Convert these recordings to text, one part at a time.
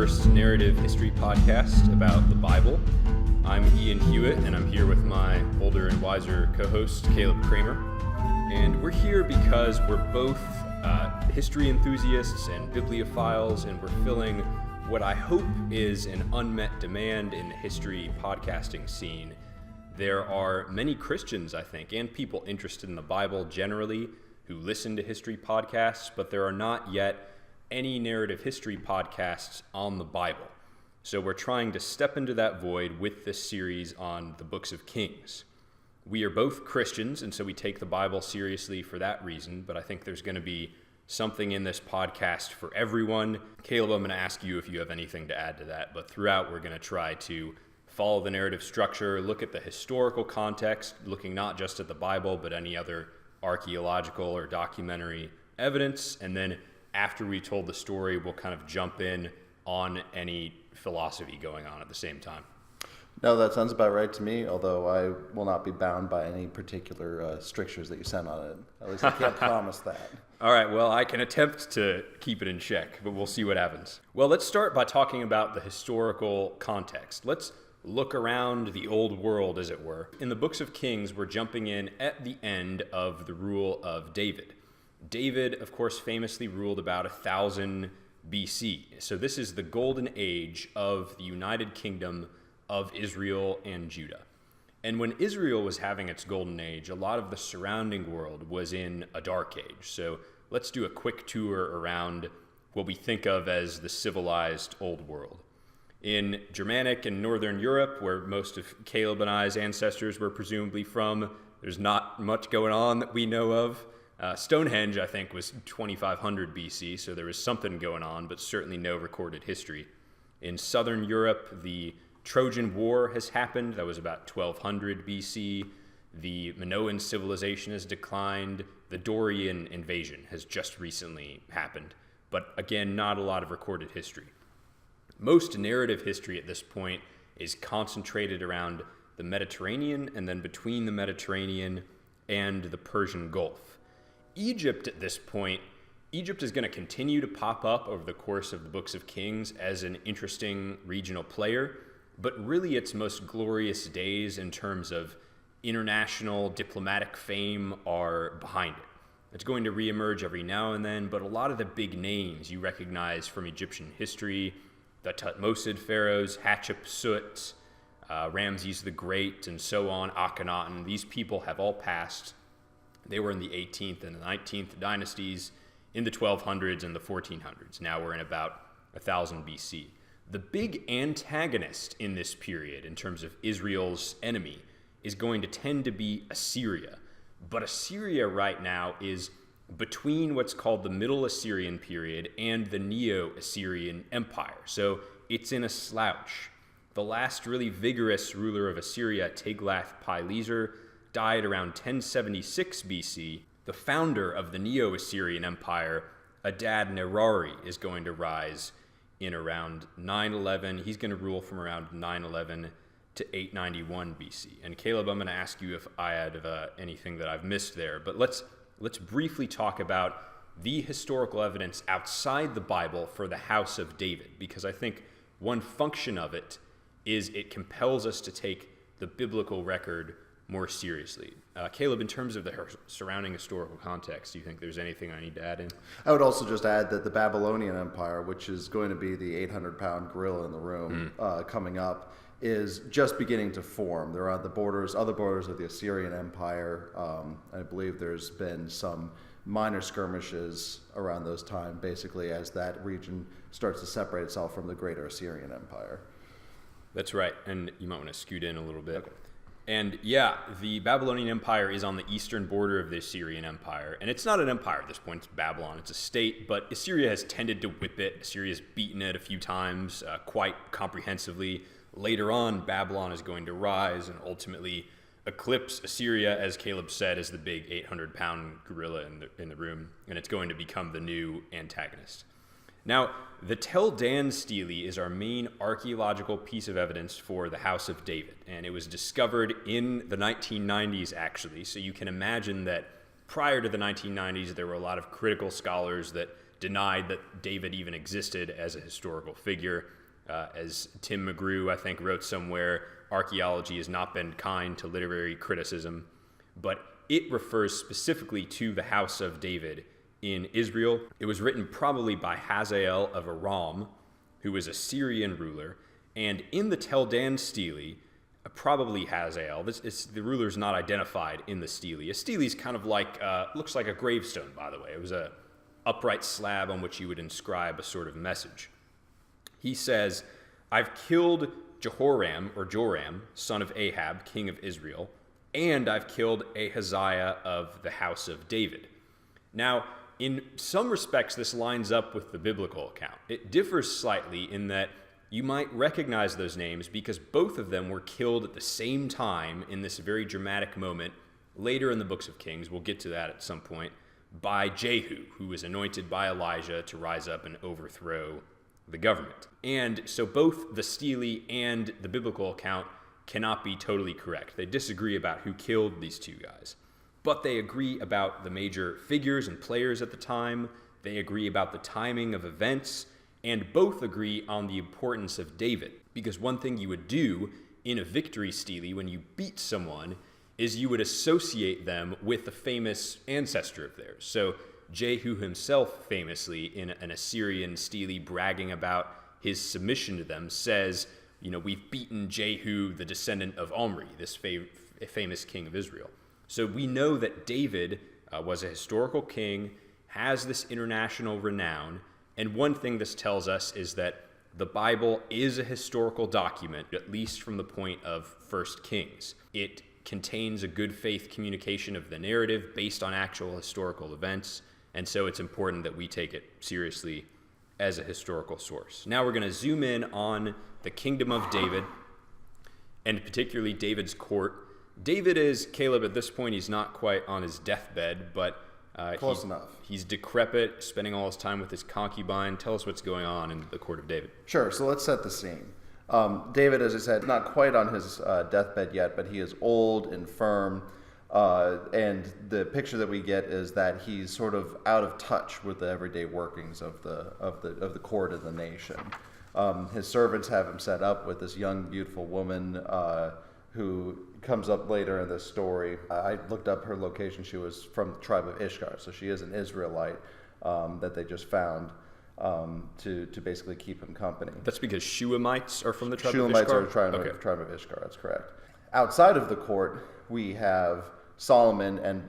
first narrative history podcast about the Bible. I'm Ian Hewitt, and I'm here with my older and wiser co-host, Caleb Kramer. And we're here because we're both history enthusiasts and bibliophiles, and we're filling what I hope is an unmet demand in the history podcasting scene. There are many Christians, I think, and people interested in the Bible generally who listen to history podcasts, but there are not yet any narrative history podcasts on the Bible. So we're trying to step into that void with this series on the books of Kings. We are both Christians, and so we take the Bible seriously for that reason, but I think there's going to be something in this podcast for everyone. Caleb, I'm going to ask you if you have anything to add to that, but throughout we're going to try to follow the narrative structure, look at the historical context, looking not just at the Bible, but any other archaeological or documentary evidence, and then after we told the story, we'll kind of jump in on any philosophy going on at the same time. No, that sounds about right to me, although I will not be bound by any particular strictures that you send on it. At least I can't promise that. All right, well, I can attempt to keep it in check, but we'll see what happens. Well, let's start by talking about the historical context. Let's look around the old world, as it were. In the books of Kings, we're jumping in at the end of the rule of David. David, of course, famously ruled about 1000 BC. So this is the golden age of the United Kingdom of Israel and Judah. And when Israel was having its golden age, a lot of the surrounding world was in a dark age. So let's do a quick tour around what we think of as the civilized old world. In Germanic and Northern Europe, where most of Caleb and I's ancestors were presumably from, there's not much going on that we know of. Stonehenge, I think, was 2500 BC, so there was something going on, but certainly no recorded history. In Southern Europe, the Trojan War has happened. That was about 1200 BC. The Minoan civilization has declined. The Dorian invasion has just recently happened, but again, not a lot of recorded history. Most narrative history at this point is concentrated around the Mediterranean and then between the Mediterranean and the Persian Gulf. Egypt at this point, Egypt is going to continue to pop up over the course of the books of Kings as an interesting regional player, but really its most glorious days in terms of international diplomatic fame are behind it. It's going to reemerge every now and then, but a lot of the big names you recognize from Egyptian history, the Tutmosid pharaohs, Hatshepsut, Ramses the Great, and so on, Akhenaten, these people have all passed. They were in the 18th and the 19th dynasties, in the 1200s and the 1400s. Now we're in about 1000 BC. The big antagonist in this period, in terms of Israel's enemy, is going to tend to be Assyria. But Assyria right now is between what's called the Middle Assyrian period and the Neo-Assyrian Empire. So it's in a slouch. The last really vigorous ruler of Assyria, Tiglath-Pileser, died around 1076 BC. The founder of the Neo-Assyrian Empire, Adad-Nirari, is going to rise in around 911. He's going to rule from around 911 to 891 BC. And Caleb, I'm going to ask you if I had anything that I've missed there. But let's briefly talk about the historical evidence outside the Bible for the house of David, because I think one function of it is it compels us to take the biblical record more seriously. Caleb, in terms of the surrounding historical context, do you think there's anything I need to add in? I would also just add that the Babylonian Empire, which is going to be the 800-pound gorilla in the room coming up, is just beginning to form. They're on the other borders of the Assyrian Empire. I believe there's been some minor skirmishes around those times, basically, as that region starts to separate itself from the greater Assyrian Empire. That's right, and you might want to scoot in a little bit. Okay. And yeah, the Babylonian Empire is on the eastern border of the Assyrian Empire. And it's not an empire at this point, it's Babylon, it's a state, but Assyria has tended to whip it. Assyria's beaten it a few times, quite comprehensively. Later on, Babylon is going to rise and ultimately eclipse Assyria, as Caleb said, as the big 800-pound gorilla in the room, and it's going to become the new antagonist. Now, the Tel Dan stele is our main archaeological piece of evidence for the House of David, and it was discovered in the 1990s, actually, so you can imagine that prior to the 1990s, there were a lot of critical scholars that denied that David even existed as a historical figure. As Tim McGrew, I think, wrote somewhere, archaeology has not been kind to literary criticism, but it refers specifically to the house of David in Israel. It was written probably by Hazael of Aram, who was a Syrian ruler, and in the Tel Dan stele, probably Hazael. The ruler's not identified in the stele. A stele is kind of like, looks like a gravestone, by the way. It was a upright slab on which you would inscribe a sort of message. He says, I've killed Jehoram, or Joram, son of Ahab, king of Israel, and I've killed Ahaziah of the house of David. Now, in some respects, this lines up with the biblical account. It differs slightly in that you might recognize those names because both of them were killed at the same time in this very dramatic moment later in the books of Kings. We'll get to that at some point, by Jehu, who was anointed by Elijah to rise up and overthrow the government. And so both the stele and the biblical account cannot be totally correct. They disagree about who killed these two guys. But they agree about the major figures and players at the time. They agree about the timing of events, and both agree on the importance of David. Because one thing you would do in a victory stele when you beat someone is you would associate them with a famous ancestor of theirs. So Jehu himself, famously, in an Assyrian stele bragging about his submission to them, says, we've beaten Jehu, the descendant of Omri, this famous king of Israel. So we know that David was a historical king, has this international renown, and one thing this tells us is that the Bible is a historical document, at least from the point of 1 Kings. It contains a good faith communication of the narrative based on actual historical events, and so it's important that we take it seriously as a historical source. Now we're going to zoom in on the kingdom of David, and particularly David's court. David is, Caleb, at this point, he's not quite on his deathbed, but Close enough. He's decrepit, spending all his time with his concubine. Tell us what's going on in the court of David. Sure, so let's set the scene. David, as I said, not quite on his deathbed yet, but he is old, infirm, and the picture that we get is that he's sort of out of touch with the everyday workings of the court of the nation. His servants have him set up with this young, beautiful woman who comes up later in this story. I looked up her location. She was from the tribe of Ishkar, so she is an Israelite that they just found to basically keep him company. That's because Shuamites are from the tribe of Ishkar? Shuamites are the tribe of Ishkar, that's correct. Outside of the court, we have Solomon and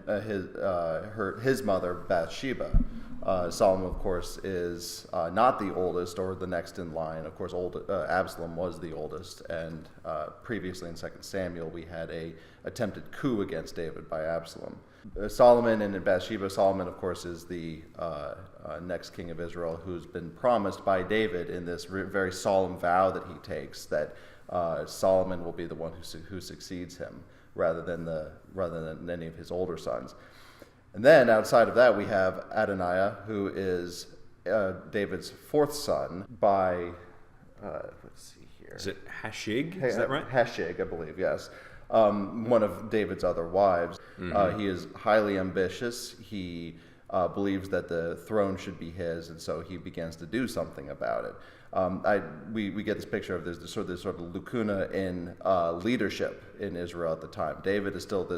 his mother, Bathsheba. Solomon, of course, is not the oldest or the next in line. Of course, Absalom was the oldest, and previously in 2 Samuel, we had a attempted coup against David by Absalom. Solomon and Bathsheba. Solomon, of course, is the next king of Israel, who's been promised by David in this very solemn vow that he takes that Solomon will be the one who succeeds him, rather than any of his older sons. And then outside of that, we have Adoniah, who is David's fourth son by, let's see here. Is it Hashig? Is that right? Hashig, I believe, yes. One of David's other wives. Mm-hmm. He is highly ambitious. He believes that the throne should be his, and so he begins to do something about it. We get this picture of this sort of lacuna in leadership in Israel at the time. David is still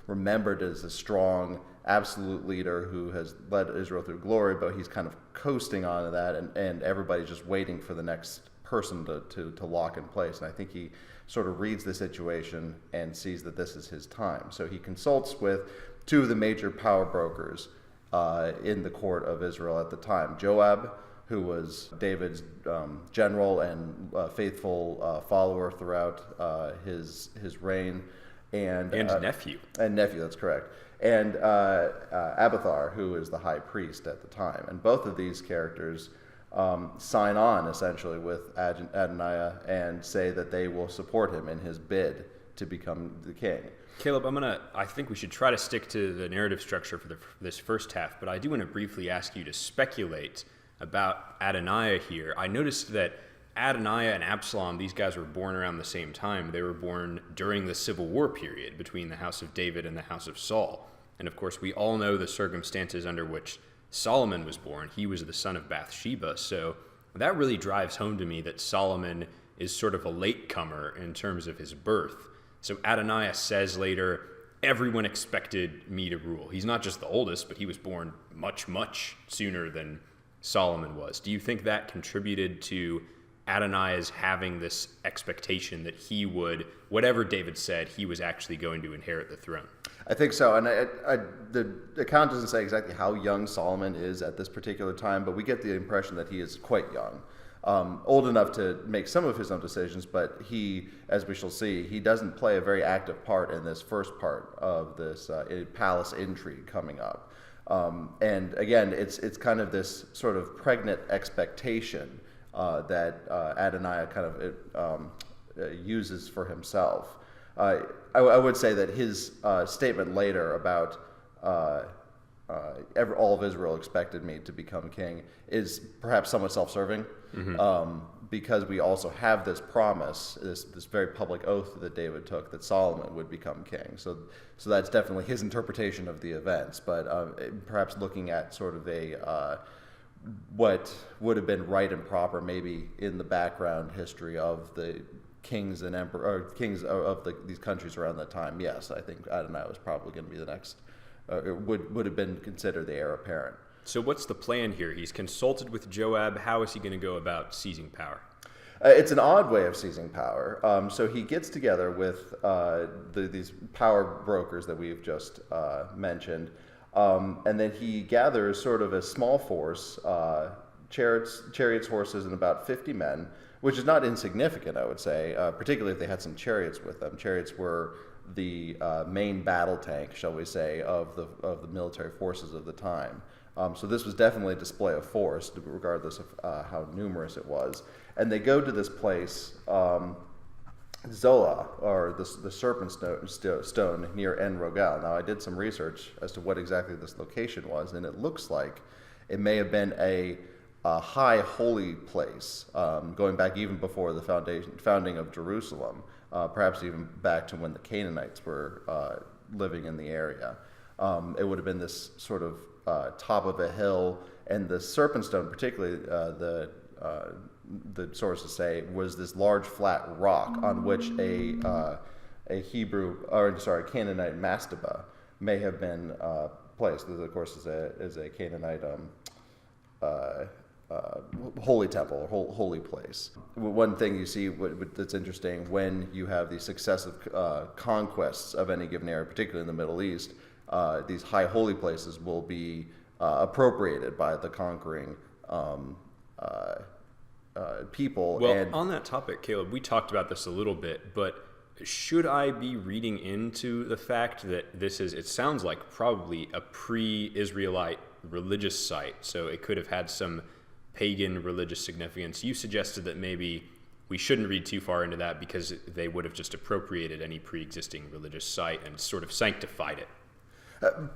remembered as a strong, absolute leader who has led Israel through glory, but he's kind of coasting onto that, and everybody's just waiting for the next person to lock in place. And I think he sort of reads the situation and sees that this is his time. So he consults with two of the major power brokers in the court of Israel at the time. Joab, who was David's general and faithful follower throughout his reign, and nephew. And nephew, that's correct. And Abiathar, who is the high priest at the time. And both of these characters sign on, essentially, with Adoniah and say that they will support him in his bid to become the king. Caleb, I think we should try to stick to the narrative structure for this first half, but I do want to briefly ask you to speculate about Adoniah here. I noticed that Adoniah and Absalom, these guys were born around the same time. They were born during the Civil War period between the house of David and the house of Saul. And of course, we all know the circumstances under which Solomon was born. He was the son of Bathsheba. So that really drives home to me that Solomon is sort of a latecomer in terms of his birth. So Adoniah says later, everyone expected me to rule. He's not just the oldest, but he was born much, much sooner than Solomon was. Do you think that contributed to Adoniah's having this expectation that he would, whatever David said, he was actually going to inherit the throne? I think so, and the account doesn't say exactly how young Solomon is at this particular time, but we get the impression that he is quite young. Old enough to make some of his own decisions, but he, as we shall see, he doesn't play a very active part in this first part of this palace intrigue coming up. And again, it's kind of this sort of pregnant expectation that Adoniah kind of uses for himself. I would say that his statement later about all of Israel expected me to become king is perhaps somewhat self-serving, because we also have this promise, this very public oath that David took that Solomon would become king. So that's definitely his interpretation of the events, but perhaps looking at sort of a what would have been right and proper maybe in the background history of the kings and kings of these countries around that time. Yes, I think Adonai was probably going to be the next, would have been considered the heir apparent. So what's the plan here? He's consulted with Joab. How is he going to go about seizing power? It's an odd way of seizing power. So he gets together with these power brokers that we've just mentioned, and then he gathers sort of a small force, chariots, horses, and about 50 men, which is not insignificant, I would say, particularly if they had some chariots with them. Chariots were the main battle tank, shall we say, of the military forces of the time. So this was definitely a display of force, regardless of how numerous it was. And they go to this place, Zola, or the Serpent stone near En Rogel. Now, I did some research as to what exactly this location was, and it looks like it may have been a high holy place, going back even before the founding of Jerusalem, perhaps even back to when the Canaanites were living in the area. It would have been this sort of top of a hill, and the Serpent stone, particularly the sources say, was this large flat rock on which a Canaanite mastaba may have been placed. This, of course, is a Canaanite holy temple, or holy place. One thing you see that's interesting when you have these successive conquests of any given area, particularly in the Middle East, these high holy places will be appropriated by the conquering people. Well, on that topic, Caleb, we talked about this a little bit, but should I be reading into the fact that this is, it sounds like probably a pre-Israelite religious site, so it could have had some pagan religious significance? You suggested that maybe we shouldn't read too far into that because they would have just appropriated any pre-existing religious site and sort of sanctified it.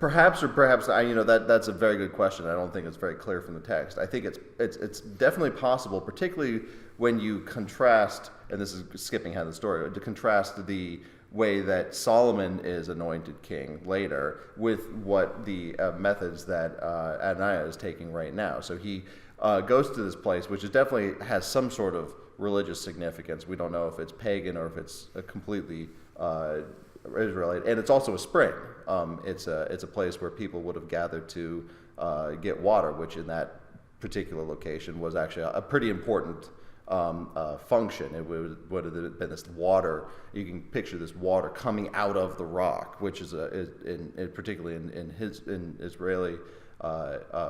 Perhaps that's a very good question. I don't think it's very clear from the text. I think it's definitely possible, particularly when you contrast, and this is skipping ahead of the story, to contrast the way that Solomon is anointed king later with what the methods that Adoniah is taking right now. So he goes to this place, which is definitely has some sort of religious significance. We don't know if it's pagan or if it's a completely Israelite, and it's also a spring. It's a place where people would have gathered to get water, which in that particular location was actually a pretty important function. It would have been this water. You can picture this water coming out of the rock, which is particularly in Israeli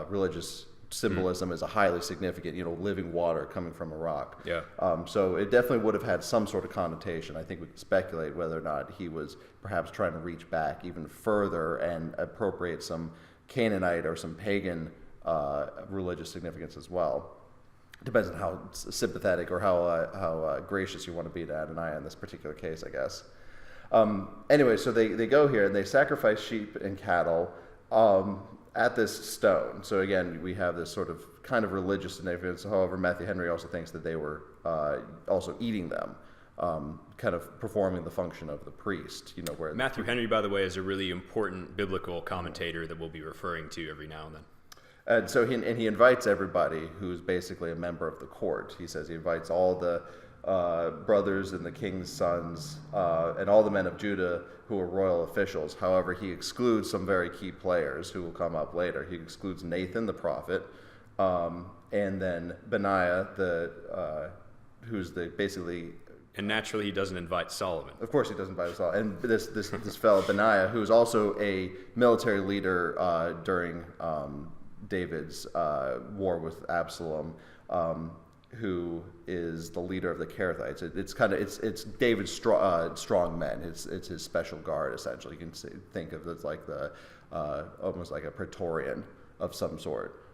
religious symbolism is a highly significant, living water coming from a rock. Yeah. So it definitely would have had some sort of connotation. I think we can speculate whether or not he was perhaps trying to reach back even further and appropriate some Canaanite or some pagan religious significance as well. Depends on how sympathetic or how gracious you want to be to Adonai in this particular case, I guess. Anyway, so they go here and they sacrifice sheep and cattle at this stone. So again, we have this sort of kind of religious significance. However, Matthew Henry also thinks that they were also eating them, kind of performing the function of the priest. Where Matthew Henry, by the way, is a really important biblical commentator that we'll be referring to every now and then. And so he invites everybody who's basically a member of the court. He says he invites all the brothers and the king's sons and all the men of Judah who are royal officials. However, he excludes some very key players who will come up later. He excludes Nathan the prophet, and then Benaiah, who's basically. And naturally, he doesn't invite Solomon. Of course, he doesn't invite Solomon. And this fellow Benaiah, who is also a military leader during David's war with Absalom, who is the leader of the Kerethites. It's David's strong men. It's his special guard, essentially. You can think of it as like the almost like a Praetorian of some sort.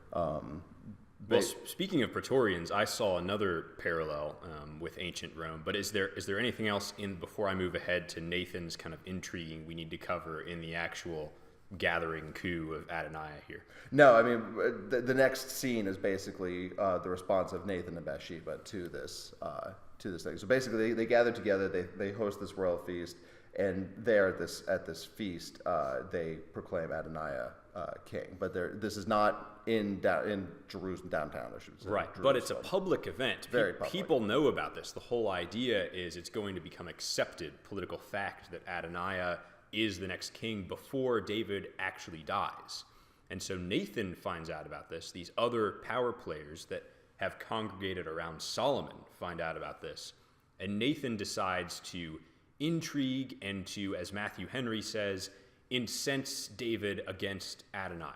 Well, speaking of Praetorians, I saw another parallel with ancient Rome. But is there anything else before I move ahead to Nathan's kind of intriguing we need to cover in the actual gathering coup of Adonijah here? No, I mean the next scene is basically the response of Nathan and Bathsheba to this thing. So basically, they gather together. They host this royal feast, and there at this feast, they proclaim Adonijah king. But this is not in Jerusalem downtown, I should say. Right, Jerusalem. but it's a public event. Very public. People know about this. The whole idea is it's going to become accepted political fact that Adonijah is the next king before David actually dies. And so Nathan finds out about this. These other power players that have congregated around Solomon find out about this. And Nathan decides to intrigue and to, as Matthew Henry says, incense David against Adonijah.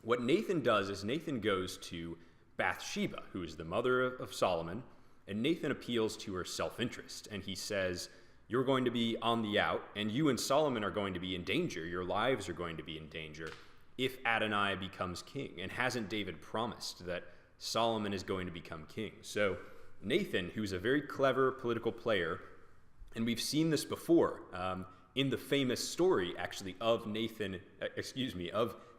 What Nathan does is Nathan goes to Bathsheba, who is the mother of Solomon, and Nathan appeals to her self-interest. And he says, you're going to be on the out, and you and Solomon are going to be in danger. Your lives are going to be in danger if Adonijah becomes king. And hasn't David promised that Solomon is going to become king? So Nathan, who's a very clever political player, and we've seen this before in the famous story, actually, of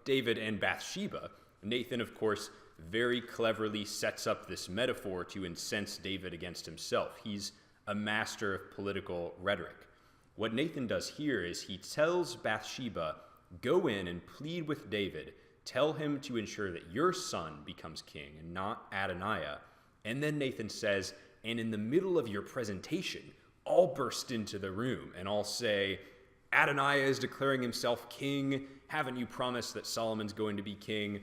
David and Bathsheba. Nathan, of course, very cleverly sets up this metaphor to incense David against himself. He's a master of political rhetoric. What Nathan does here is he tells Bathsheba, go in and plead with David. Tell him to ensure that your son becomes king and not Adonijah. And then Nathan says, and in the middle of your presentation, I'll burst into the room and I'll say, Adonijah is declaring himself king. Haven't you promised that Solomon's going to be king?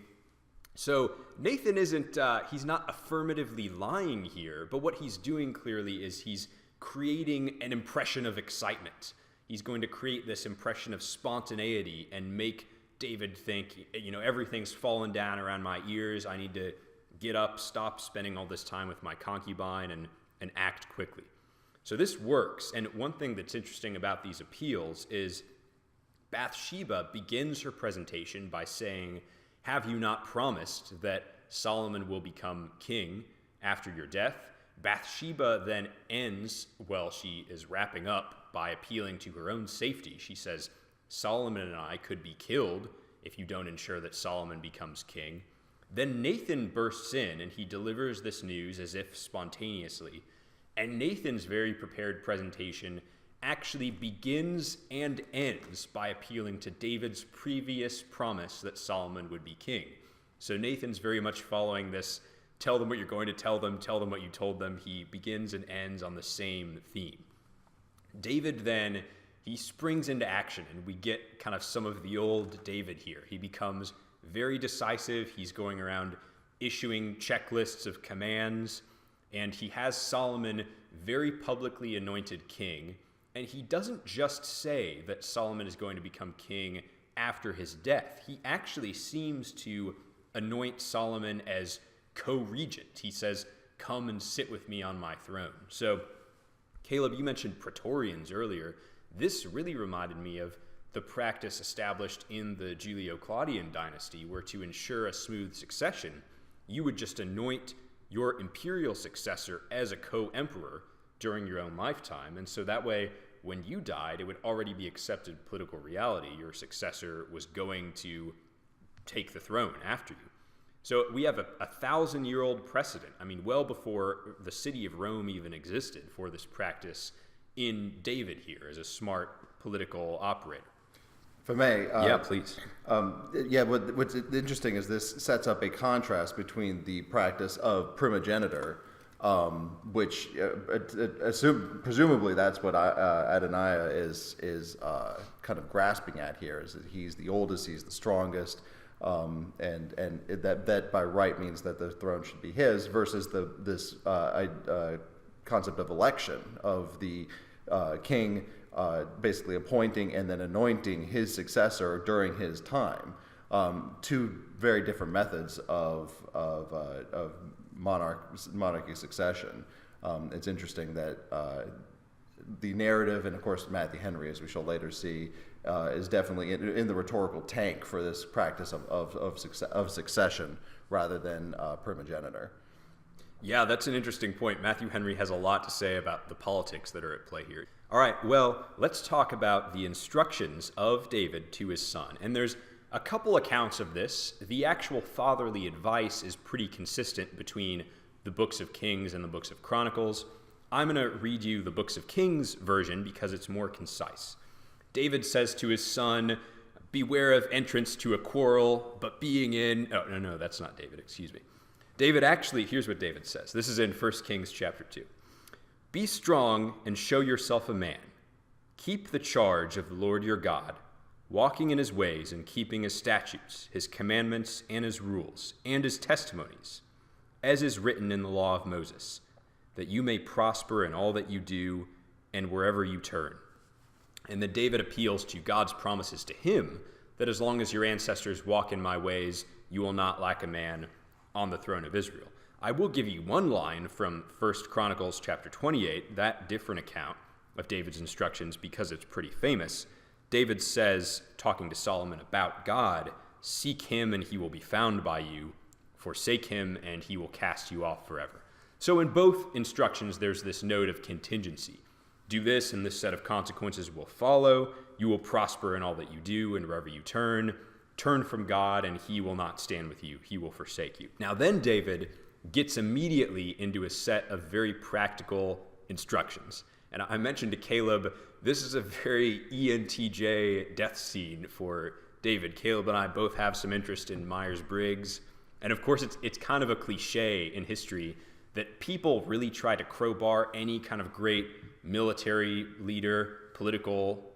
So Nathan he's not affirmatively lying here, but what he's doing clearly is he's creating an impression of excitement. He's going to create this impression of spontaneity and make David think, everything's fallen down around my ears. I need to get up, stop spending all this time with my concubine, and act quickly. So this works. And one thing that's interesting about these appeals is Bathsheba begins her presentation by saying, have you not promised that Solomon will become king after your death? Bathsheba then ends, she is wrapping up by appealing to her own safety. She says, Solomon and I could be killed if you don't ensure that Solomon becomes king. Then Nathan bursts in and he delivers this news as if spontaneously. And Nathan's very prepared presentation actually begins and ends by appealing to David's previous promise that Solomon would be king. So Nathan's very much following this, tell them what you're going to tell them what you told them. He begins and ends on the same theme. David then, he springs into action, and we get kind of some of the old David here. He becomes very decisive. He's going around issuing checklists of commands, and he has Solomon very publicly anointed king. And he doesn't just say that Solomon is going to become king after his death. He actually seems to anoint Solomon as co-regent. He says, come and sit with me on my throne. So, Caleb, you mentioned Praetorians earlier. This really reminded me of the practice established in the Julio-Claudian dynasty, where to ensure a smooth succession, you would just anoint your imperial successor as a co-emperor during your own lifetime. And so that way, when you died, it would already be accepted political reality. Your successor was going to take the throne after you. So we have a 1,000-year-old precedent, well before the city of Rome even existed, for this practice in David here as a smart political operator. If I may. Yeah, please. What's interesting is this sets up a contrast between the practice of primogeniture, which presumably that's what Adoniah is kind of grasping at here, is that he's the oldest, he's the strongest, and that by right means that the throne should be his, versus this concept of election, of the king basically appointing and then anointing his successor during his time. Two very different methods of monarchy succession. It's interesting that the narrative, and of course Matthew Henry, as we shall later see, is definitely in the rhetorical tank for this practice of succession rather than primogeniture. Yeah, that's an interesting point. Matthew Henry has a lot to say about the politics that are at play here. All right, well, let's talk about the instructions of David to his son. And there's a couple accounts of this. The actual fatherly advice is pretty consistent between the books of Kings and the books of Chronicles. I'm going to read you the books of Kings version because it's more concise. David says to his son, "Beware of entrance to a quarrel, but being in..." Oh, no, that's not David, excuse me. David actually, here's what David says. This is in 1 Kings chapter 2. "Be strong and show yourself a man. Keep the charge of the Lord your God, walking in his ways and keeping his statutes, his commandments, and his rules, and his testimonies, as is written in the law of Moses, that you may prosper in all that you do and wherever you turn." And then David appeals to God's promises to him that as long as your ancestors walk in my ways, you will not lack a man on the throne of Israel. I will give you one line from 1 Chronicles chapter 28, that different account of David's instructions, because it's pretty famous. David says, talking to Solomon about God, "Seek him and he will be found by you. Forsake him and he will cast you off forever." So in both instructions, there's this note of contingency. Do this and this set of consequences will follow. You will prosper in all that you do and wherever you turn. Turn from God and he will not stand with you. He will forsake you. Now then David gets immediately into a set of very practical instructions. And I mentioned to Caleb, this is a very ENTJ death scene for David. Caleb and I both have some interest in Myers-Briggs. And of course, it's kind of a cliche in history that people really try to crowbar any kind of great military leader, political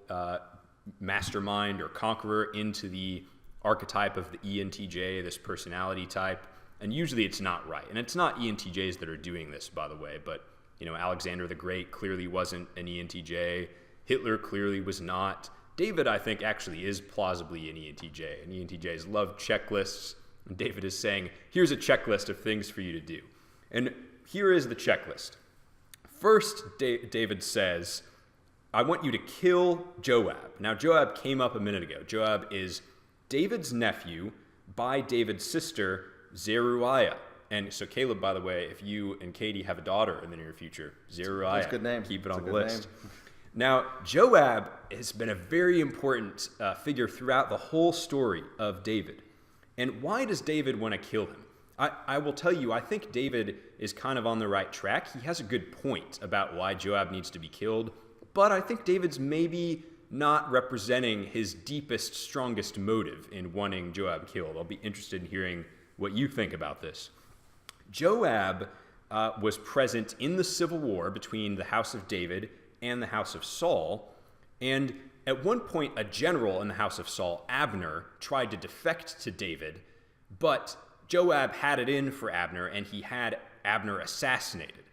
mastermind or conqueror into the archetype of the ENTJ, this personality type. And usually it's not right. And it's not ENTJs that are doing this, by the way, but Alexander the Great clearly wasn't an ENTJ. Hitler clearly was not. David, I think, actually is plausibly an ENTJ. And ENTJs love checklists. And David is saying, here's a checklist of things for you to do. And here is the checklist. First, David says, I want you to kill Joab. Now, Joab came up a minute ago. Joab is David's nephew by David's sister, Zeruiah. And so, Caleb, by the way, if you and Katie have a daughter in the near future, Zeruiah. That's a good name. Keep it on the list. Now, Joab has been a very important figure throughout the whole story of David. And why does David want to kill him? I will tell you, I think David is kind of on the right track. He has a good point about why Joab needs to be killed, but I think David's maybe not representing his deepest, strongest motive in wanting Joab killed. I'll be interested in hearing what you think about this. Joab was present in the civil war between the house of David and the house of Saul, and at one point a general in the house of Saul, Abner, tried to defect to David, but Joab had it in for Abner, and he had Abner assassinated.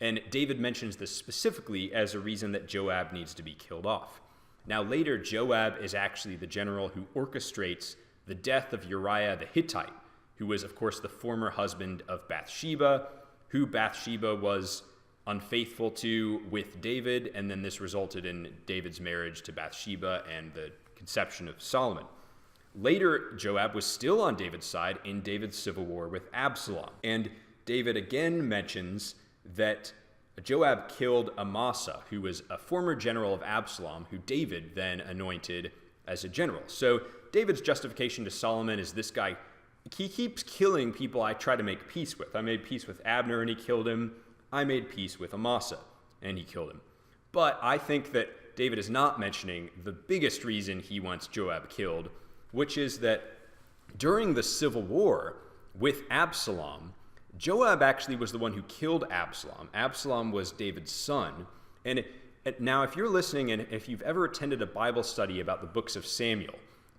And David mentions this specifically as a reason that Joab needs to be killed off. Now later, Joab is actually the general who orchestrates the death of Uriah the Hittite, who was, of course, the former husband of Bathsheba, who Bathsheba was unfaithful to with David, and then this resulted in David's marriage to Bathsheba and the conception of Solomon. Later, Joab was still on David's side in David's civil war with Absalom. And David again mentions that Joab killed Amasa, who was a former general of Absalom, who David then anointed as a general. So David's justification to Solomon is this guy, he keeps killing people I try to make peace with. I made peace with Abner and he killed him. I made peace with Amasa and he killed him. But I think that David is not mentioning the biggest reason he wants Joab killed, which is that during the civil war with Absalom, Joab actually was the one who killed Absalom. Absalom was David's son. And now, if you're listening and if you've ever attended a Bible study about the books of Samuel,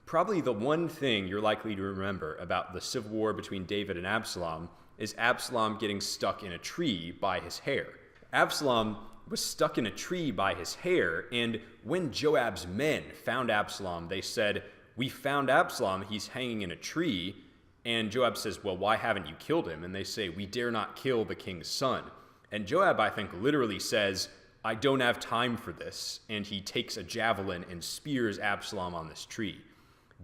probably the one thing you're likely to remember about the civil war between David and Absalom is Absalom getting stuck in a tree by his hair. Absalom was stuck in a tree by his hair, and when Joab's men found Absalom, they said, "We found Absalom, he's hanging in a tree." And Joab says, "Well, why haven't you killed him?" And they say, "We dare not kill the king's son." And Joab, I think, literally says, "I don't have time for this." And he takes a javelin and spears Absalom on this tree.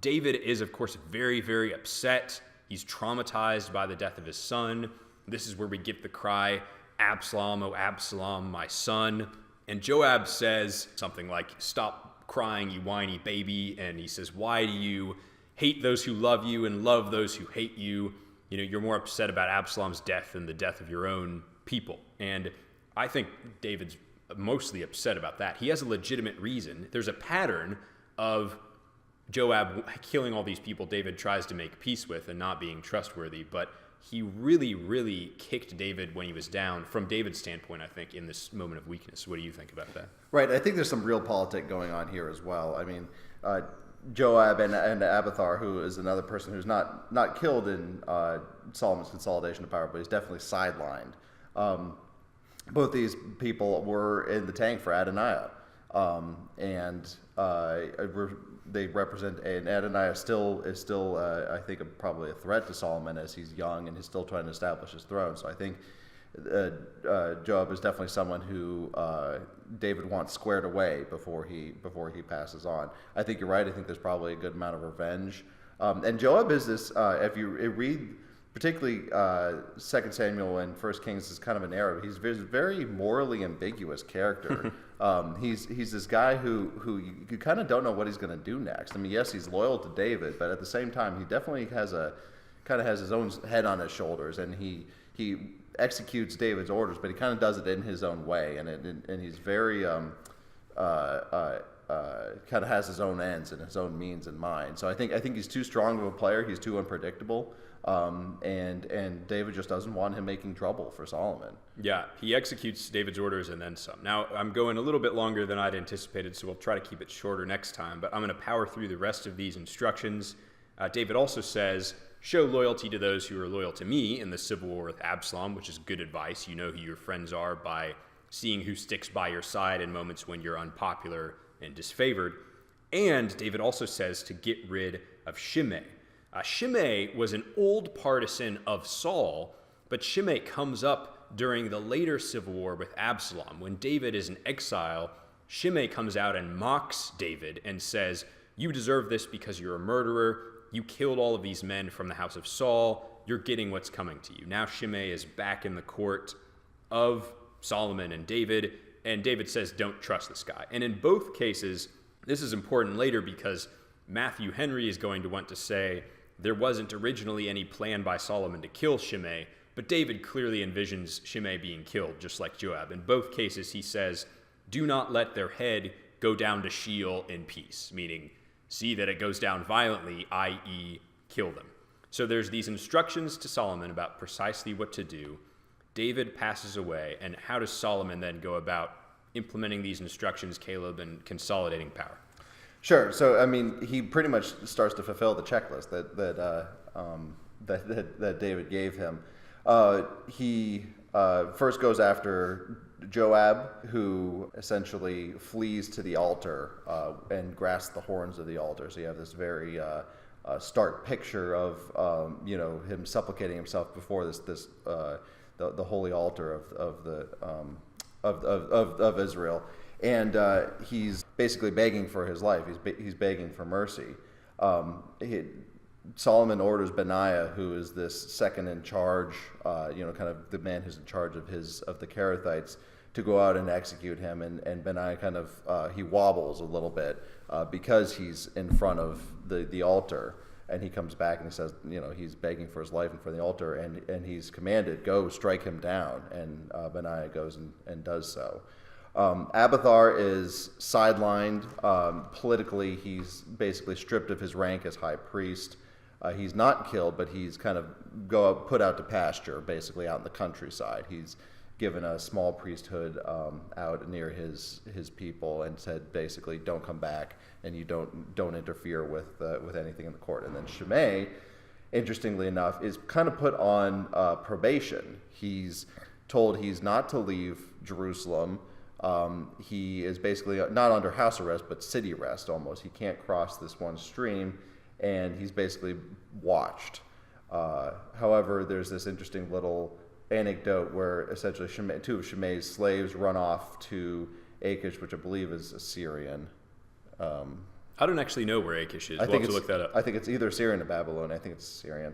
David is, of course, very, very upset. He's traumatized by the death of his son. This is where we get the cry, "Absalom, oh Absalom, my son." And Joab says something like, "Stop crying, you whiny baby." And he says, "Why do you hate those who love you and love those who hate you? You're more upset about Absalom's death than the death of your own people." And I think David's mostly upset about that. He has a legitimate reason. There's a pattern of Joab killing all these people David tries to make peace with and not being trustworthy, but he really, really kicked David when he was down, from David's standpoint, I think, in this moment of weakness. What do you think about that? Right. I think there's some real politic going on here as well. I mean, Joab and Abiathar, who is another person who's not killed in Solomon's consolidation of power, but he's definitely sidelined. Both these people were in the tank for Adoniah, and they represent, and Adoniah is still I think probably a threat to Solomon as he's young and he's still trying to establish his throne. So I think Joab is definitely someone who David wants squared away before he passes on. I think you're right. I think there's probably a good amount of revenge. And Joab is this. If you read particularly 2 Samuel and 1 Kings, is kind of a narrative. He's a very morally ambiguous character. He's this guy who you kind of don't know what he's going to do next. I mean, yes, he's loyal to David, but at the same time, he definitely has his own head on his shoulders, and he executes David's orders, but he kind of does it in his own way, and he's very kind of has his own ends and his own means in mind. So I think he's too strong of a player. He's too unpredictable. And David just doesn't want him making trouble for Solomon. Yeah, he executes David's orders and then some. Now, I'm going a little bit longer than I'd anticipated, so we'll try to keep it shorter next time, but I'm going to power through the rest of these instructions. David also says, show loyalty to those who are loyal to me in the civil war with Absalom, which is good advice. You know who your friends are by seeing who sticks by your side in moments when you're unpopular and disfavored. And David also says to get rid of Shimei. Shimei was an old partisan of Saul, but Shimei comes up during the later civil war with Absalom. When David is in exile, Shimei comes out and mocks David and says, you deserve this because you're a murderer. You killed all of these men from the house of Saul. You're getting what's coming to you. Now Shimei is back in the court of Solomon and David says, don't trust this guy. And in both cases, this is important later because Matthew Henry is going to want to say there wasn't originally any plan by Solomon to kill Shimei, but David clearly envisions Shimei being killed, just like Joab. In both cases, he says, do not let their head go down to Sheol in peace, meaning see that it goes down violently, i.e. kill them. So there's these instructions to Solomon about precisely what to do. David passes away, and how does Solomon then go about implementing these instructions, Caleb, and consolidating power? Sure. So, I mean, he pretty much starts to fulfill the checklist that David gave him. He first goes after Joab, who essentially flees to the altar and grasps the horns of the altar. So you have this very stark picture of him supplicating himself before the holy altar of Israel. And he's basically begging for his life. He's begging for mercy. Solomon orders Benaiah, who is this second in charge, kind of the man who's in charge of the Kerethites, to go out and execute him. And Benaiah kind of he wobbles a little bit because he's in front of the altar. And he comes back and he says, he's begging for his life in front of the altar, and he's commanded, go strike him down. And Benaiah goes and does so. Abathar is sidelined. Politically, he's basically stripped of his rank as high priest. He's not killed, but he's kind of put out to pasture, basically out in the countryside. He's given a small priesthood out near his people and said basically, don't come back and you don't interfere with anything in the court. And then Shimei, interestingly enough, is kind of put on probation. He's told he's not to leave Jerusalem. He is basically not under house arrest, but city arrest almost. He can't cross this one stream, and he's basically watched. However, there's this interesting little anecdote where essentially two of Shimei's slaves run off to Achish, which I believe is Assyrian. I don't actually know where Achish is. We'll have to look that up. I think it's either Assyrian or Babylon. I think it's Assyrian.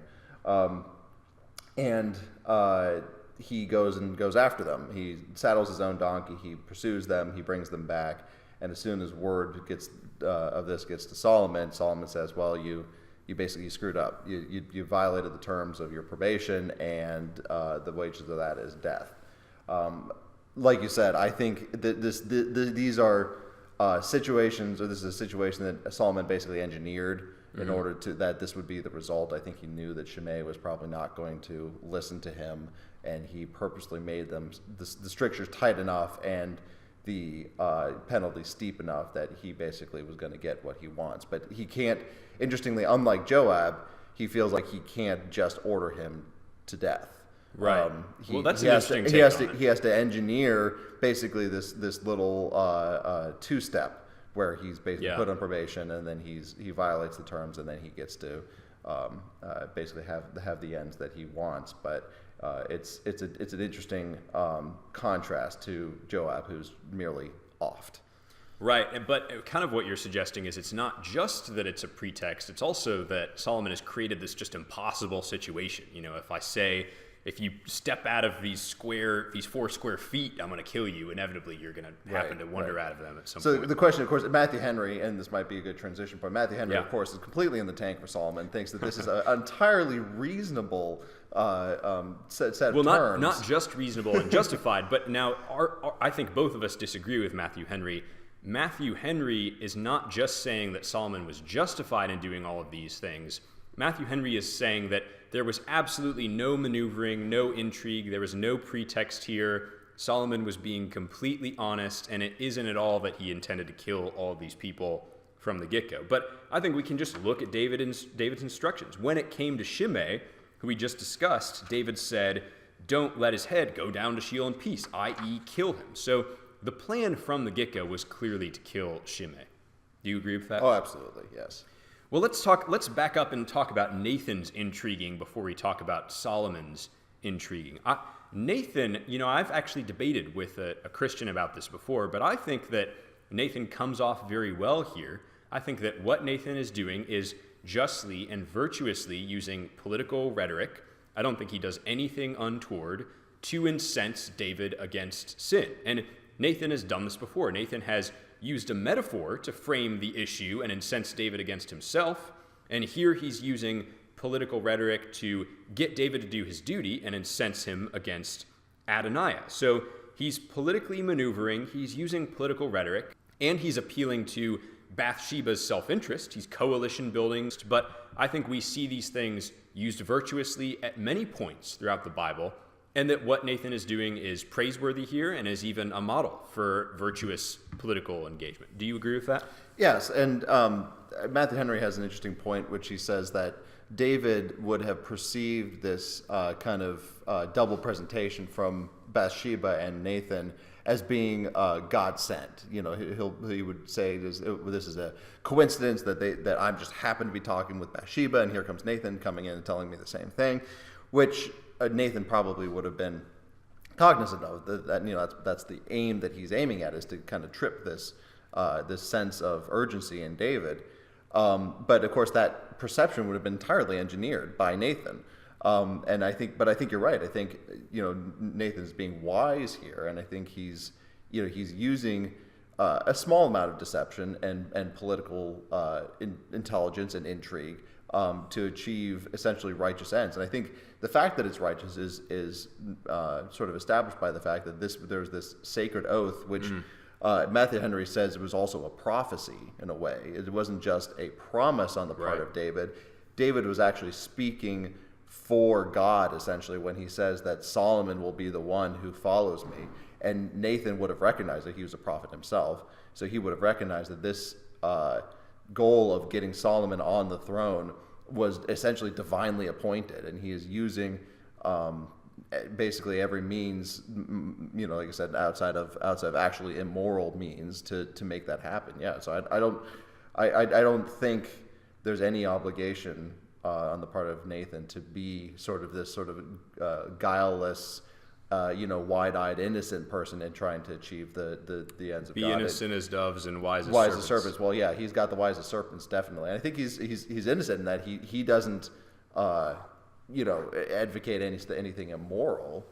He goes after them. He saddles his own donkey. He pursues them. He brings them back. And as soon as word of this gets to Solomon, Solomon says, "Well, you basically screwed up. You violated the terms of your probation, and the wages of that is death." Like you said, I think that these are situations, or this is a situation that Solomon basically engineered in order that this would be the result. I think he knew that Shimei was probably not going to listen to him, and he purposely made the strictures tight enough and the penalty steep enough that he basically was going to get what he wants. But he can't, interestingly, unlike Joab, he feels like he can't just order him to death. Right. He That's an interesting. He has to engineer basically this little two-step where he's basically put on probation, and then he violates the terms, and then he gets to basically have the ends that he wants. But it's an interesting contrast to Joab, who's merely offed. Right, but kind of what you're suggesting is it's not just that it's a pretext, it's also that Solomon has created this just impossible situation. You know, if you step out of these 4 square feet, I'm going to kill you. Inevitably, you're going to happen to wander out of them at some point. So the question, of course, Matthew Henry, and this might be a good transition point. Matthew Henry, of course, is completely in the tank for Solomon. Thinks that this is an entirely reasonable set of terms. Well, not just reasonable and justified, but now I think both of us disagree with Matthew Henry. Matthew Henry is not just saying that Solomon was justified in doing all of these things. Matthew Henry is saying that there was absolutely no maneuvering, no intrigue, there was no pretext here. Solomon was being completely honest, and it isn't at all that he intended to kill all of these people from the get-go. But I think we can just look at David's instructions. When it came to Shimei, who we just discussed, David said, "Don't let his head go down to Sheol in peace," i.e. kill him. So the plan from the get-go was clearly to kill Shimei. Do you agree with that? Oh, absolutely, yes. Well, let's back up and talk about Nathan's intriguing before we talk about Solomon's intriguing. Nathan, I've actually debated with a Christian about this before, but I think that Nathan comes off very well here. I think that what Nathan is doing is justly and virtuously using political rhetoric. I don't think he does anything untoward to incense David against sin. And Nathan has done this before. Nathan has used a metaphor to frame the issue and incense David against himself. And here he's using political rhetoric to get David to do his duty and incense him against Adoniah. So he's politically maneuvering, he's using political rhetoric, and he's appealing to Bathsheba's self-interest. He's coalition building. But I think we see these things used virtuously at many points throughout the Bible, and that what Nathan is doing is praiseworthy here and is even a model for virtuous political engagement. Do you agree with that? Yes, and Matthew Henry has an interesting point, which he says that David would have perceived this kind of double presentation from Bathsheba and Nathan as being God sent. He would say this is a coincidence that I just happen to be talking with Bathsheba, and here comes Nathan coming in and telling me the same thing, which Nathan probably would have been cognizant of. That's the aim that he's aiming at, is to kind of trip this sense of urgency in David. But of course, that perception would have been entirely engineered by Nathan. I think you're right. I think Nathan's being wise here, and I think he's using a small amount of deception and political intelligence and intrigue to achieve essentially righteous ends. And I think the fact that it's righteous is sort of established by the fact that there's this sacred oath, which Matthew Henry says it was also a prophecy in a way. It wasn't just a promise on the part of David. David was actually speaking for God, essentially, when he says that Solomon will be the one who follows me. And Nathan would have recognized that he was a prophet himself, so he would have recognized that this goal of getting Solomon on the throne was essentially divinely appointed, and he is using basically every means, like I said, outside of actually immoral means to make that happen. Yeah, so I don't think there's any obligation on the part of Nathan to be sort of this sort of guileless, wide-eyed, innocent person in trying to achieve the ends of God. Be innocent as doves and wise as serpents. serpents. Well, yeah, he's got the wise as serpents, definitely. And I think he's innocent in that he doesn't, advocate anything immoral.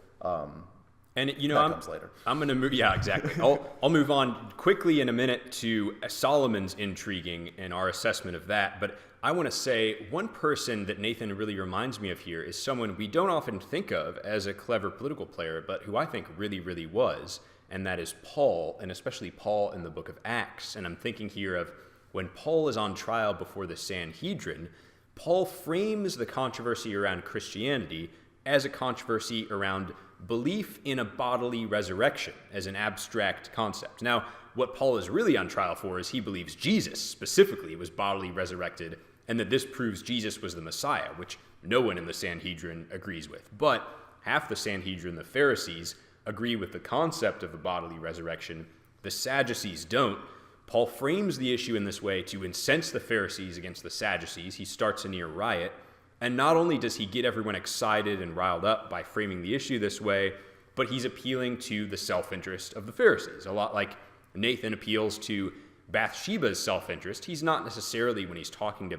And that comes later. I'm going to move. Yeah, exactly. I'll move on quickly in a minute to Solomon's intriguing and our assessment of that. But I want to say one person that Nathan really reminds me of here is someone we don't often think of as a clever political player, but who I think really, really was, and that is Paul, and especially Paul in the book of Acts. And I'm thinking here of when Paul is on trial before the Sanhedrin, Paul frames the controversy around Christianity as a controversy around belief in a bodily resurrection as an abstract concept. Now, what Paul is really on trial for is he believes Jesus specifically was bodily resurrected, and that this proves Jesus was the Messiah, which no one in the Sanhedrin agrees with. But half the Sanhedrin, the Pharisees, agree with the concept of a bodily resurrection. The Sadducees don't. Paul frames the issue in this way to incense the Pharisees against the Sadducees. He starts a near riot. And not only does he get everyone excited and riled up by framing the issue this way, but he's appealing to the self-interest of the Pharisees. A lot like Nathan appeals to Bathsheba's self-interest. He's not necessarily, when he's talking to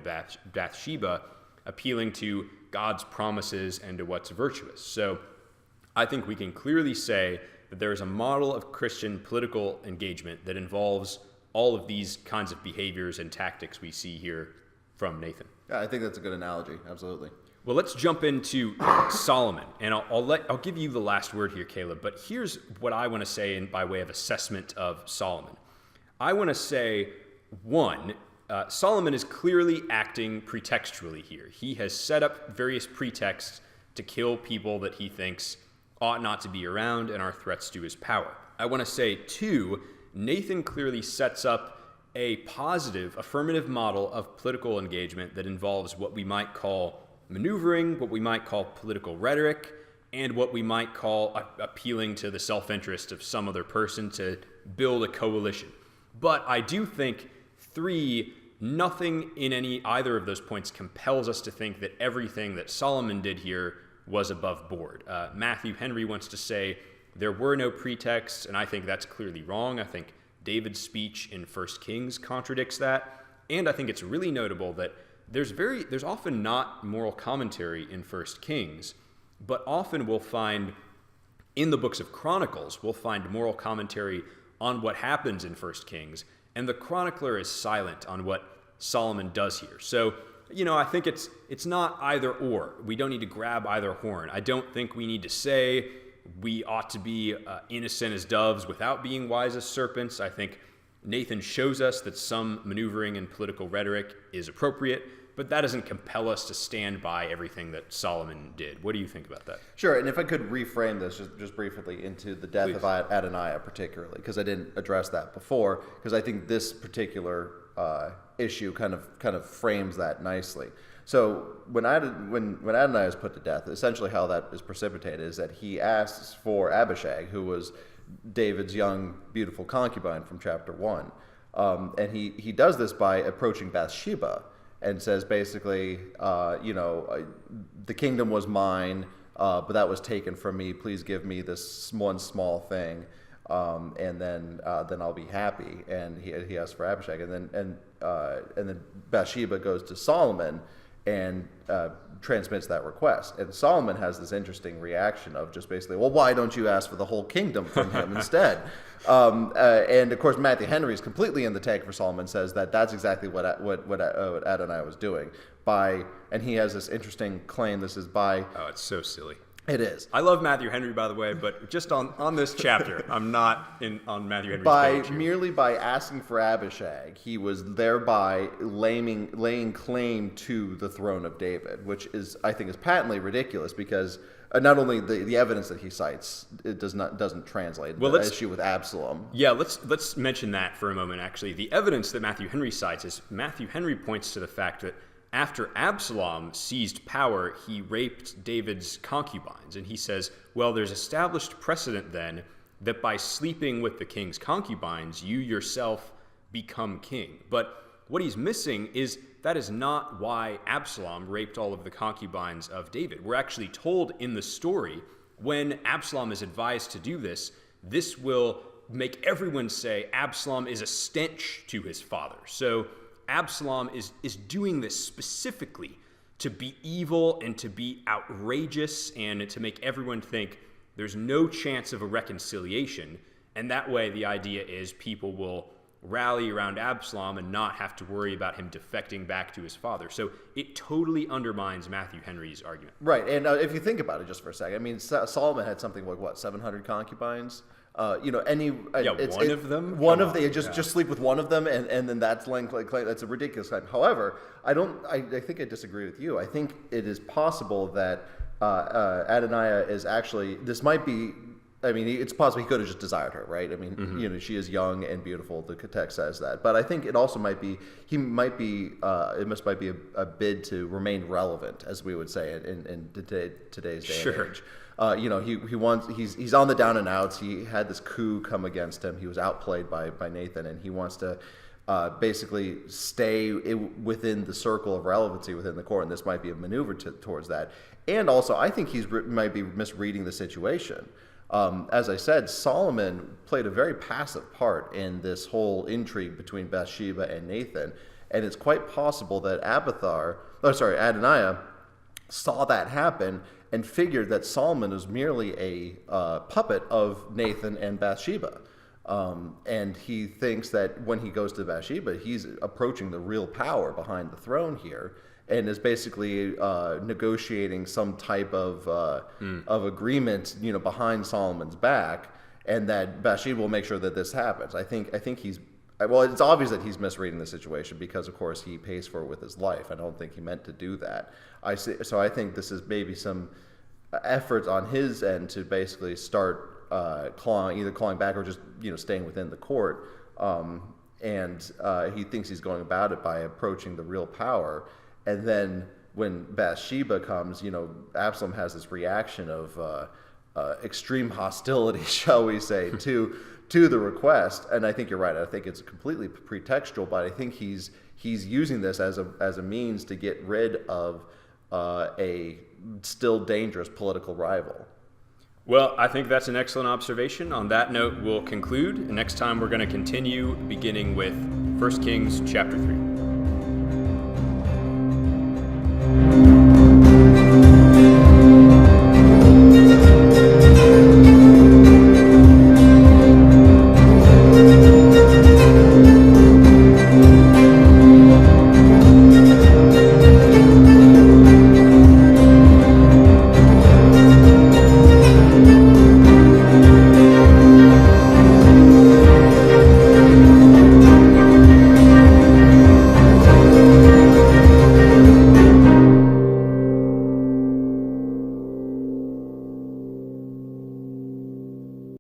Bathsheba, appealing to God's promises and to what's virtuous. So I think we can clearly say that there is a model of Christian political engagement that involves all of these kinds of behaviors and tactics we see here from Nathan. Yeah, I think that's a good analogy. Absolutely. Well, let's jump into Solomon, and I'll give you the last word here, Caleb. But here's what I want to say by way of assessment of Solomon. I want to say, one, Solomon is clearly acting pretextually here. He has set up various pretexts to kill people that he thinks ought not to be around and are threats to his power. I want to say, two, Nathan clearly sets up a positive, affirmative model of political engagement that involves what we might call maneuvering, what we might call political rhetoric, and what we might call appealing to the self-interest of some other person to build a coalition. But I do think, three, nothing in either of those points compels us to think that everything that Solomon did here was above board. Matthew Henry wants to say there were no pretexts, and I think that's clearly wrong. I think David's speech in 1 Kings contradicts that, and I think it's really notable that there's often not moral commentary in 1 Kings, but often we'll find in the books of Chronicles, we'll find moral commentary on what happens in 1 Kings, and the chronicler is silent on what Solomon does here. So, I think it's not either or. We don't need to grab either horn. I don't think we need to say we ought to be innocent as doves without being wise as serpents. I think Nathan shows us that some maneuvering and political rhetoric is appropriate, but that doesn't compel us to stand by everything that Solomon did. What do you think about that? Sure, and if I could reframe this just briefly into the death of Adoniah particularly, because I didn't address that before, because I think this particular issue kind of frames that nicely. So when Adonai is put to death, essentially how that is precipitated is that he asks for Abishag, who was David's young, beautiful concubine from chapter 1. And he does this by approaching Bathsheba and says basically, the kingdom was mine, but that was taken from me. Please give me this one small thing, and then I'll be happy. And he asks for Abishag, and then Bathsheba goes to Solomon and transmits that request. And Solomon has this interesting reaction of just basically, well, why don't you ask for the whole kingdom from him instead? And of course, Matthew Henry is completely in the tank for Solomon, says that that's exactly what Adonai was doing. And he has this interesting claim. This is by. Oh, it's so silly. It is. I love Matthew Henry, by the way, but just on this chapter, I'm not on Matthew Henry's page here. Merely by asking for Abishag, he was thereby laying claim to the throne of David, which I think is patently ridiculous because not only the evidence that he cites it doesn't translate the issue with Absalom. Yeah, let's mention that for a moment. Actually, the evidence that Matthew Henry cites is Matthew Henry points to the fact that after Absalom seized power, he raped David's concubines. And he says, well, there's established precedent then that by sleeping with the king's concubines, you yourself become king. But what he's missing is that is not why Absalom raped all of the concubines of David. We're actually told in the story when Absalom is advised to do this, this will make everyone say Absalom is a stench to his father. So Absalom is doing this specifically to be evil and to be outrageous and to make everyone think there's no chance of a reconciliation. And that way the idea is people will rally around Absalom and not have to worry about him defecting back to his father. So it totally undermines Matthew Henry's argument. Right, and if you think about it just for a second, I mean, Solomon had something like, 700 concubines? One of them? Just sleep with one of them, and then that's that's a ridiculous claim. However, I think I disagree with you. I think it is possible that Adoniah is actually, this might be, I mean, it's possible he could have just desired her, right? I mean, she is young and beautiful. The text says that, but I think it also might be it might be a bid to remain relevant, as we would say in today's day and age. He's on the down and outs. He had this coup come against him. He was outplayed by Nathan, and he wants to basically stay within the circle of relevancy within the court. And this might be a maneuver towards that. And also, I think might be misreading the situation. As I said, Solomon played a very passive part in this whole intrigue between Bathsheba and Nathan, and it's quite possible that Adoniah saw that happen and figured that Solomon was merely a puppet of Nathan and Bathsheba. And he thinks that when he goes to Bathsheba, he's approaching the real power behind the throne here, and is basically negotiating some type of agreement, behind Solomon's back, and that Bathsheba will make sure that this happens. I think it's obvious that he's misreading the situation because, of course, he pays for it with his life. I don't think he meant to do that. So I think this is maybe some efforts on his end to basically start clawing back or just staying within the court. And he thinks he's going about it by approaching the real power. And then when Bathsheba comes, Absalom has this reaction of extreme hostility, shall we say, to the request. And I think you're right. I think it's completely pretextual, but I think he's using this as a means to get rid of a still dangerous political rival. Well, I think that's an excellent observation. On that note, we'll conclude. Next time, we're going to continue beginning with 1 Kings chapter 3.